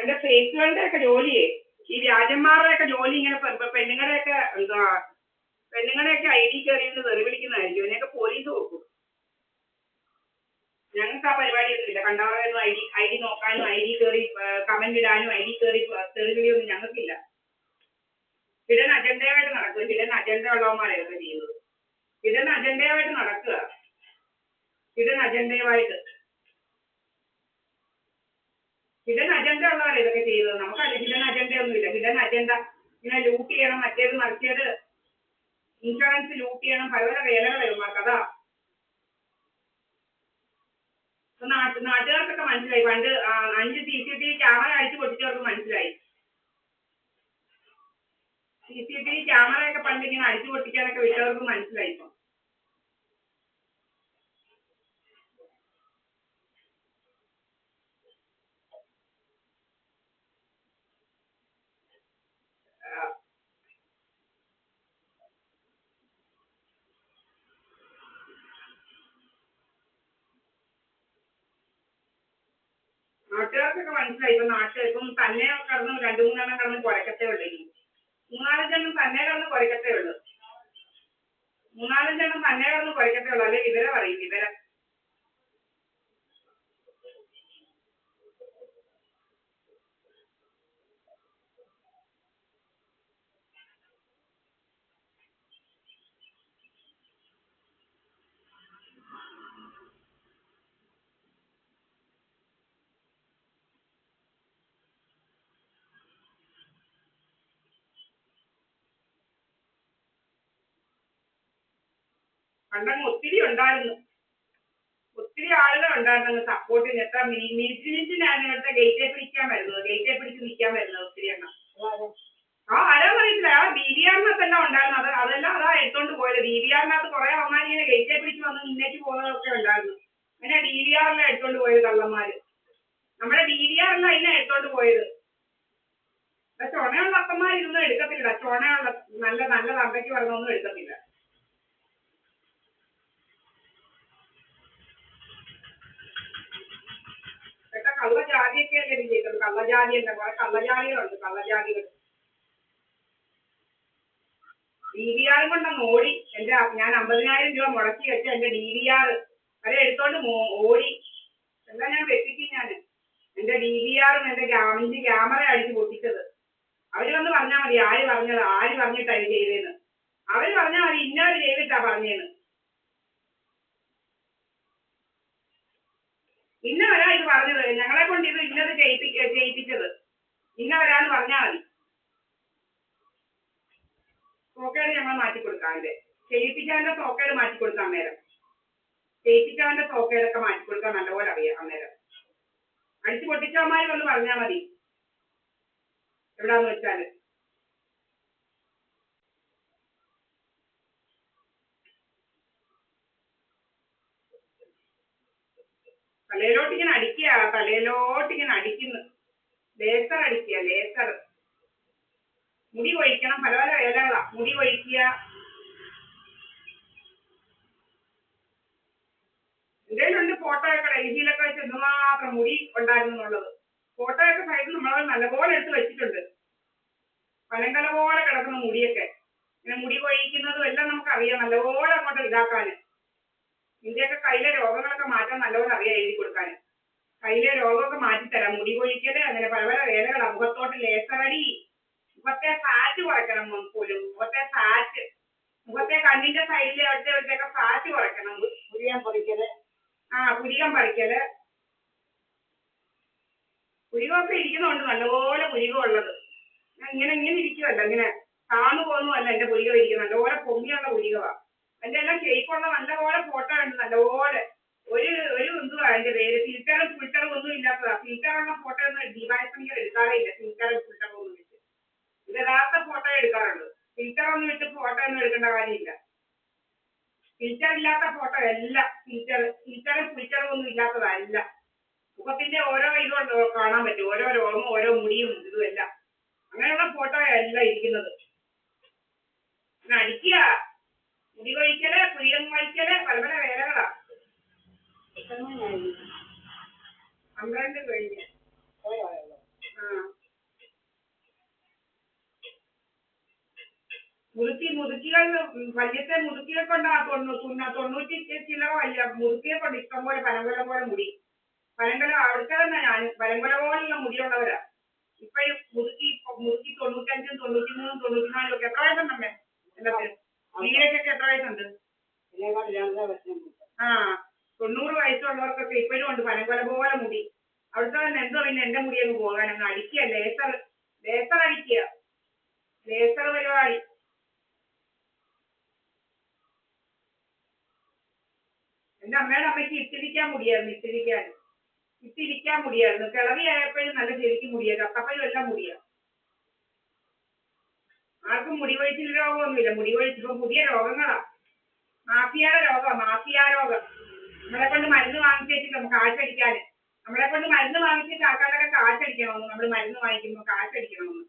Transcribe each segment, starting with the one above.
എന്റെ ഫേക്കുകളുടെ ഒക്കെ ജോലിയെ ഈ വ്യാജന്മാരുടെ ഒക്കെ ജോലി ഇങ്ങനെ പെണ്ണുങ്ങളുടെയൊക്കെ എന്താ പെണ്ണുങ്ങളുടെയൊക്കെ ID കയറി തെറി വിളിക്കുന്നതായിരിക്കും. ഇതിനൊക്കെ പോലീസ് നോക്കും. ഞങ്ങൾക്ക് ആ പരിപാടിയൊന്നും ഇല്ല. കണ്ടവരൊന്നും ID നോക്കാനും ID കയറി കമന്റ് ഇടാനും ID കയറി തെറിവിളിയൊന്നും ഞങ്ങൾക്കില്ല. ഹിഡൻ അജണ്ടയായിട്ട് നടക്കുക. ഹിഡൻ അജണ്ട ഉള്ളവന്മാരെ ഇതൊക്കെ ചെയ്യുന്നത്. ഹിഡൻ അജണ്ടയായിട്ട് നടക്കുക. ഹിഡൻ അജണ്ടയുമായിട്ട് ഹിഡൻ അജണ്ട ഉള്ളവരെ ഇതൊക്കെ ചെയ്യുന്നത്. നമുക്കല്ല ഹിഡൻ അജണ്ട ഒന്നുമില്ല. ഹിഡൻ അജണ്ട ഇങ്ങനെ ലൂട്ട് ചെയ്യണം, മറ്റേത് മറിച്ചത്, ഇൻഷുറൻസ് ലൂട്ട് ചെയ്യണം, പല പല വേലകളായിരുന്നു അതാ. നാട്ടുകാർക്കൊക്കെ മനസ്സിലായി. പണ്ട് 5 CCTV ക്യാമറ അടിച്ചു പൊട്ടിച്ചവർക്ക് മനസ്സിലായി. CCTV ക്യാമറയൊക്കെ പണ്ട് ഇങ്ങനെ അടിച്ചു പൊട്ടിക്കാനൊക്കെ വിട്ടവർക്ക് മനസ്സിലായി. ഇപ്പം നാട്ടുകാർക്കൊക്കെ മനസ്സിലായി. ഇപ്പം തന്നെ കടന്ന് 2-3 എണ്ണം കടന്ന് കുരക്കത്തേ ഉള്ളൂ. 3-4 എണ്ണം തന്നെ കടന്ന് കുരക്കത്തേ ഉള്ളൂ. 3-4 എണ്ണം തന്നെ കടന്ന് കുരക്കത്തേ ഉള്ളൂ. അല്ലെ വിവരം അറിയും. വിവരം പണ്ടങ്ങ് ഒത്തിരി ഉണ്ടായിരുന്നു. ഒത്തിരി ആളുകൾ ഉണ്ടായിരുന്നു സപ്പോർട്ടിന്. എത്ര മിനിറ്റിനായിരുന്നു ഇവിടുത്തെ ഗേറ്റെ പിടിക്കാൻ വരുന്നത്. ഗേറ്റെ പിടിച്ച് നിൽക്കാൻ വരുന്നത് ഒത്തിരി എണ്ണം. ആരാന്ന് അറിയത്തില്ല. DVR-നകത്തെല്ലാം ഉണ്ടായിരുന്നു. അതെല്ലാം അതാ എടുത്തോണ്ട് പോയത്. DVR-നകത്ത് കുറെ അമ്മമാർ ഇങ്ങനെ ഗേറ്റെ പിടിച്ച് വന്ന് നിന്നേക്ക് പോകുന്നതൊക്കെ ഉണ്ടായിരുന്നു. അങ്ങനെ DVR-എല്ലാം എടുത്തോണ്ട് പോയത് കള്ളന്മാര്. നമ്മുടെ DVR-എല്ലാം അതിനെ എടുത്തോണ്ട് പോയത്. ചുണയുള്ള അപ്പന്മാർ ഇതൊന്നും എടുക്കത്തില്ല. ചുണയുള്ള നല്ല നല്ല തന്തയ്ക്ക് പറഞ്ഞൊന്നും എടുക്കത്തില്ല. കള്ളജാതിയൊക്കെ അല്ലേ ചെയ്തത്. കള്ളജാതി അല്ല, കുറെ കള്ളജാതികളുണ്ട്. കള്ളജാതികൾ DVR കൊണ്ടങ്ങ് ഓടി. ഞാൻ 50,000 രൂപ മുടക്കി വെച്ച എന്റെ DVR അത് എടുത്തോണ്ട് ഓടി. എല്ലാം ഞാൻ വെപ്പിക്കും. ഞാൻ എന്റെ DVR-ഉം എന്റെ 5 ക്യാമറ അടിച്ച് പൊട്ടിച്ചത്. അവര് വന്ന് പറഞ്ഞാൽ മതി ആര് പറഞ്ഞിട്ടാ ഇത് ചെയ്തേന്ന്. അവര് പറഞ്ഞാൽ മതി ഇന്നവര് ചെയ്തിട്ടാ പറഞ്ഞേന്ന്. ഇന്നവരാ ഇത് പറഞ്ഞത്. ഞങ്ങളെ കൊണ്ട് ഇത് ഇന്നത് ചെയ്യിപ്പിച്ചത് ഇന്നവരാന്ന് പറഞ്ഞാൽ മതി. സോക്കേട് ഞങ്ങൾ മാറ്റിക്കൊടുക്കാം. അതിന്റെ ചെയ്യിപ്പിച്ചവന്റെ സോക്കേട് മാറ്റിക്കൊടുക്കാം. അന്നേരം ചെയ്യിപ്പിച്ചവന്റെ സോക്കേടൊക്കെ മാറ്റിക്കൊടുക്കാൻ നല്ലപോലെ അറിയാം. അന്നേരം അടിച്ചു പൊട്ടിച്ചവന്മാര് വന്ന് പറഞ്ഞാൽ മതി എവിടാന്ന് വെച്ചാല്. തലയിലോട്ടിങ്ങനെ അടിക്കുന്നു. ലേസർ അടിക്കുക. ലേസർ മുടി കൊഴിക്കണം. പല പല വേലകളാ. മുടി കൊഴിക്കുക. എന്തെങ്കിലുണ്ട് ഫോട്ടോയൊക്കെ ഡൽഹിയിലൊക്കെ വെച്ച് എന്തുമാത്രം മുടി ഉണ്ടായിരുന്നു എന്നുള്ളത്. ഫോട്ടോയൊക്കെ സൈഡിൽ നമ്മളത് നല്ലപോലെ എടുത്ത് വെച്ചിട്ടുണ്ട്. പനങ്കല പോലെ കിടക്കുന്ന മുടിയൊക്കെ ഇങ്ങനെ മുടി കൊഴിക്കുന്നതും എല്ലാം നമുക്കറിയാം. നല്ലപോലെ അങ്ങോട്ട് ഇതാക്കാന്. ഇതിന്റെയൊക്കെ കയ്യിലെ രോഗങ്ങളൊക്കെ മാറ്റാൻ നല്ലപോലെ അറിയാം. എഴുതി കൊടുക്കാന്. കയ്യിലെ രോഗമൊക്കെ മാറ്റിത്തരാം. മുടി കൊഴിക്കല് അങ്ങനെ പല പല വേലകളാ. മുഖത്തോട്ട് ലേസറടി. മുഖത്തെ ഫാറ്റ് കുറയ്ക്കണം. പോലും മുഖത്തെ ഫാറ്റ്, മുഖത്തെ കണ്ണിന്റെ സൈഡിലെ അവിടുത്തെ ഫാറ്റ് കുറയ്ക്കണം. പുരികം പറിക്കല്. പുരികം പറിക്കല്. പുരികമൊക്കെ ഇരിക്കുന്നുണ്ട്. നല്ലപോലെ പുരികം ഉള്ളത്. ഇങ്ങനെ ഇരിക്കുവല്ല. ഇങ്ങനെ താന്നു പോകുന്നതല്ല എന്റെ പുരികം ഇരിക്കുന്നത്. നല്ലപോലെ പൊങ്ങിയുള്ള പുരികമാണ്. അതിന്റെ എല്ലാം ഷേപ്പുള്ള നല്ലപോലെ ഫോട്ടോ ഉണ്ട്. നല്ലപോലെ ഒരു എന്തുവാ അതിന്റെ പേര്, ഫിൽറ്ററും ഒന്നും ഇല്ലാത്തതാ. ഫിൽറ്ററുള്ള ഫോട്ടോ ഒന്നും ഡിവൈസിൽ എടുക്കാറേ ഇല്ല. ഫിൽറ്ററും ഫിൽറ്ററും ഒന്നും വെച്ച് ഇത് യഥാർത്ഥ ഫോട്ടോ എടുക്കാറുള്ളൂ. ഫിൽറ്റർ ഒന്നും ഇട്ട് ഫോട്ടോ ഒന്നും എടുക്കേണ്ട കാര്യമില്ല. ഫിൽറ്റർ ഇല്ലാത്ത ഫോട്ടോ അല്ല. ഫിൽറ്ററും ഫിൽറ്ററും ഒന്നും ഇല്ലാത്തതല്ല. മുഖത്തിന്റെ ഓരോ ഇതും കാണാൻ പറ്റും. ഓരോ രോഗവും ഓരോ മുടിയും ഇതും എല്ലാം അങ്ങനെയുള്ള ഫോട്ടോ അല്ല ഇരിക്കുന്നത്. അടിക്കുക, മുടി കൊഴിക്കല്, പുരികം കൊഴിക്കല്, പല പല വേലകളാ. 12 കഴിഞ്ഞ് മുതുക്കികൾ വല്യത്തെ മുതുക്കിയെ കൊണ്ടാ 90 ചില്ലറ വല്ല മുതുക്കിയെ കൊണ്ട് ഇഷ്ടം പോലെ പനങ്കൊല പോലെ മുടി. പനങ്കൊല അവിടുത്തെ തന്നെ ഞാൻ പനങ്കൊല പോലുള്ള മുടിയുള്ളവരാ. ഇപ്പഴും മുതുക്കി 95, 93, 94 ഒക്കെ. എത്ര വയസ്സുണ്ടമ്മേ? എല്ലാത്തിനും വീരക്കൊക്കെ എത്ര വയസ്സുണ്ട്? ആ 90 വയസ്സുള്ളവർക്കൊക്കെ ഇപ്പോഴും ഉണ്ട് പനങ്കൊല പോലെ മുടി. അവിടുത്തെ തന്നെ എന്തോ പിന്നെ എന്റെ മുടി അങ്ങ് പോകാൻ അങ്ങ് അടിക്കുക. ലേസർ അടിക്കുക. ലേസർ പരിപാടി. എന്റെ അമ്മയുടെ അമ്മയ്ക്ക് ഇട്ടിരിക്കാൻ മുടിയായിരുന്നു. കിളവിയായപ്പോഴും നല്ല ശരിക്കും മുടിയാ. കത്തപ്പഴും എല്ലാം മുടിയാ. ആർക്കും മുടി കൊഴിച്ചിൽ രോഗമൊന്നുമില്ല. ഇപ്പൊ പുതിയ രോഗങ്ങളാ. മാഫിയ രോഗം. നമ്മളെ കൊണ്ട് മരുന്ന് വാങ്ങിച്ചിട്ട് കാശടിക്കാന്. ആൾക്കാരൊക്കെ കാശടിക്കണമെന്ന്. നമ്മൾ മരുന്ന് വാങ്ങിക്കുമ്പോൾ കാശടിക്കണമെന്ന്.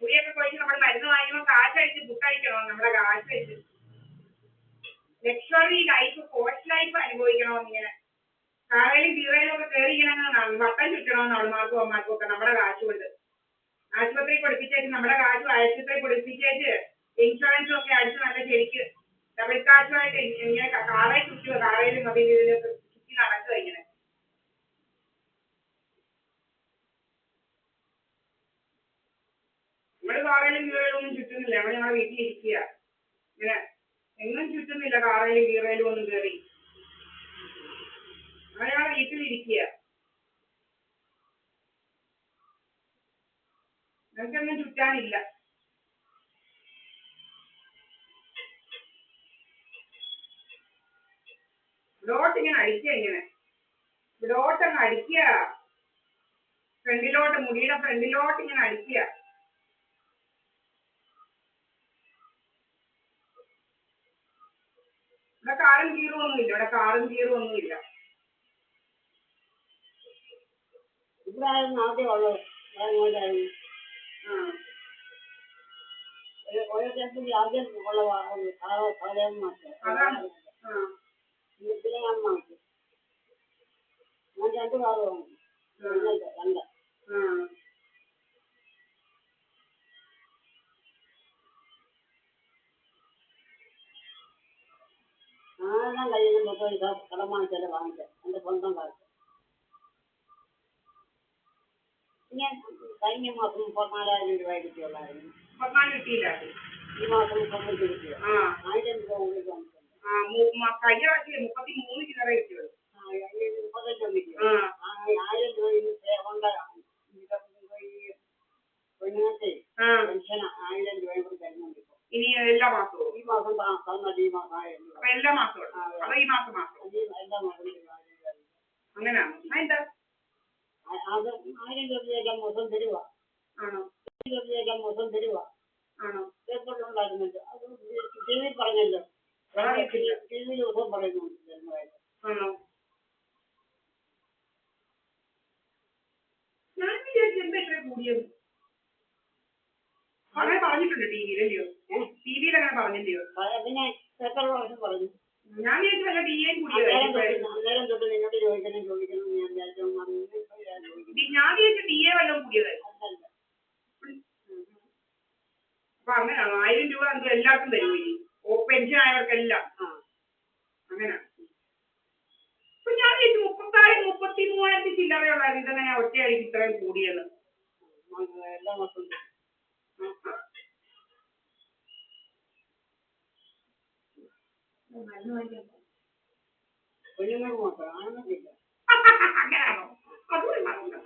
മുടിയൊക്കെ കൊഴിച്ച് നമ്മൾ മരുന്ന് വാങ്ങിക്കുമ്പോൾ കാശടിച്ച് പുട്ടടിക്കണമെന്ന്. നമ്മളെ കാശ് വെച്ച് ലക്ഷറി ലൈഫ്, പോസ്റ്റ് ലൈഫ് അനുഭവിക്കണമെന്ന്. ഇങ്ങനെ കാറയിലും കീറയിലും ഒക്കെ കയറി ഇങ്ങനെ വട്ടം ചുറ്റണമെന്ന് അവൾമാർക്കും അമ്മമാർക്കും ഒക്കെ നമ്മുടെ കാശ് കൊണ്ട്. ആശുപത്രി പഠിപ്പിച്ചേച്ച് നമ്മുടെ കാശ് ആശുപത്രി പഠിപ്പിച്ചേച്ച് ഇൻഷുറൻസും ഒക്കെ അടിച്ച് നല്ല ശരിക്ക് ഡബിൾ കാശുമായിട്ട് ഇങ്ങനെ കാറയിൽ ചുറ്റുക. കാറയിലും ഇതിലൊക്കെ ചുറ്റി നടക്കുക ഇങ്ങനെ. നമ്മള് കാറയിലും കീറയിലും ഒന്നും ചുറ്റുന്നില്ല. നമ്മൾ ഞങ്ങളുടെ വീട്ടിലിരിക്കുക. ഇങ്ങനെ എങ്ങും ചുറ്റുന്നില്ല. കാറയിലും കീറയിലും ഒന്നും കയറി ഞങ്ങളുടെ വീട്ടിലിരിക്കുക. ഞങ്ങൾക്കൊന്നും ചുറ്റാനില്ല. ഇവിടോട്ടിങ്ങനെ അടിക്കുക. ഇവിടോട്ടങ്ങ് അടിക്കുക. ഫ്രണ്ടിലോട്ട്, മുടിയുടെ ഫ്രണ്ടിലോട്ട് ഇങ്ങനെ അടിക്കുക. ഇവിടെ കാറും കീറുമൊന്നുമില്ല. ഇവിടായിരുന്നു ആദ്യം ഉള്ളത്. ഓരോ സ്ഥലത്തും ആദ്യം ഉള്ളതാണ്. പിന്നെ ഞാൻ മാറ്റി. ഞാൻ 2 കാറ് വാങ്ങി. 2. ആരെല്ലാം കയ്യിൽ നിന്ന് കടം വാങ്ങിച്ചാലും വാങ്ങിച്ചത് എൻ്റെ സ്വന്തം കാലത്ത്. ഞാൻ കഴിഞ്ഞ മാസം 34,000 രൂപ കിട്ടിയുള്ളായിരുന്നു. ഈ മാസം 90 കിട്ടിയോ? 1000 രൂപ കൂടി വാങ്ങിച്ചു. 33 ചില്ലറ കിട്ടിയത്. 35 കിട്ടിയോ? 1000 രൂപ ഉണ്ടാകാം. പെണ്ണുങ്ങൾക്ക് പെൻഷൻ 1000 രൂപയും കൂടി തരുന്നുണ്ട്. ഇനി എല്ലാ മാസവും? ഈ മാസം തന്നത് ഈ മാസം 1000 രൂപ. എല്ലാ മാസവും? അതോ ഈ മാസം? എല്ലാ മാസം അങ്ങനെയാണോ? എന്താ അത് 1000 രൂപയേക്കാൾ മൊത്തം തരുക. ആണോ? 1000 രൂപയേക്കാൾ മൊത്തം തരുക. ആണോ? പേപ്പറിലുണ്ടായിരുന്നല്ലോ. അത് ടി വി പറഞ്ഞല്ലോ. ടി വി ദിവസം പറയുന്നുണ്ട്. ആണോ? ഞാൻ വിചാരിച്ചു എന്താ ഇത്ര കൂടിയത്. അങ്ങനെ പറഞ്ഞിട്ടുണ്ട് ടി വിയിലല്ലയോ? ടിവിയിൽ അങ്ങനെ പറഞ്ഞില്ലയോ? പിന്നെ പേപ്പർ പറഞ്ഞു. ഞാൻ വിചാരിച്ചു വല്ല ഡി എയും കൂടിയത്. അന്നേരം തൊട്ട് നിന്നോട് ചോദിക്കണം ഞാൻ വിചാരിച്ചു. ഞാൻ വിചാരിച്ചു ഡി എ വല്ലതും കൂടിയതായി. അപ്പൊ അങ്ങനെയാണോ? 1000 രൂപ എന്തോ എല്ലാവർക്കും തരുമോ ഇനി? പെൻഷൻ ആയവർക്കെല്ലാം? അങ്ങനെ. അപ്പൊ ഞാൻ വിചാരിച്ചു 33,000 ചില്ലറയുള്ളായിരുന്നു. ഇതെങ്ങനെ ഒറ്റയടിക്ക് ഇത്രയും കൂടിയത്? എല്ലാ മാസവും കുഞ്ഞുങ്ങൾക്ക് മാത്രം, ആണെന്നില്ല. അങ്ങനെയാണോ? അതുകൂടി പറഞ്ഞു.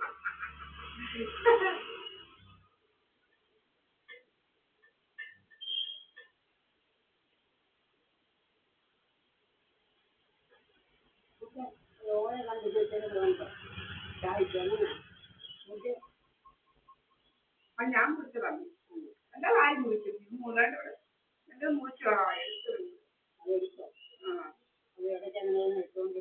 ഞാൻ മുറിച്ചതാണ്. എന്റെ കാര്യം മുറിച്ചു. 3 എന്റെ മുറിച്ചോ എടുത്തു. അത് ഇടയ്ക്ക് അങ്ങനെ എടുത്തുകൊണ്ട്